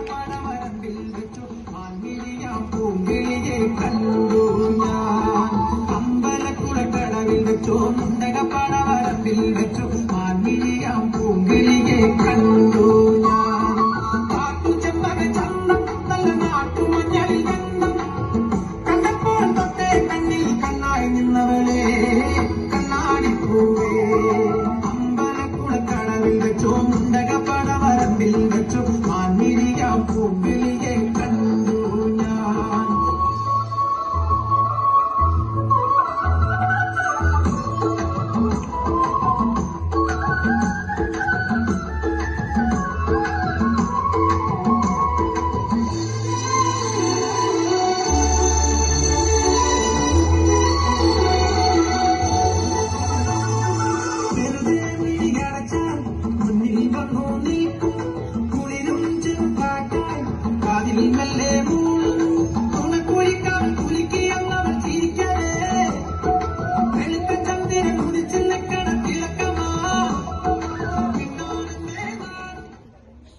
പടവരമ്പിൽ വെച്ചു മാൻകിളിയാം പൂങ്കിളിയെ കണ്ടു ഞാൻ. അമ്പലക്കുളക്കടവിൽ വെച്ചോ മുണ്ടക പടവരമ്പിൽ വെച്ചു മാൻകിളിയാം പൂങ്കിളിയെ കണ്ടു ഞാൻ. കാട്ടുചെമ്പക ചന്തം നല്ല നാട്ടുമഞ്ഞളിൽ ഗന്ധം കണ്ടപ്പോൾ തൊട്ടേ കണ്ണിൽ കണ്ണായി നിന്നവളെ കണ്ണാടിപ്പൂവേ. അമ്പലക്കുളക്കടവിൽ വെച്ചോ മുണ്ടക പടവരമ്പിൽ വെച്ചു മാൻകിളിയാം പൂങ്കിളിയെ കണ്ടു ഞാൻ. മുന്നിൽ വന്നു നിൽക്കും കുളിരും ചെറുപ്പാട്ടായി കാതിൽ മെല്ലെ മൂള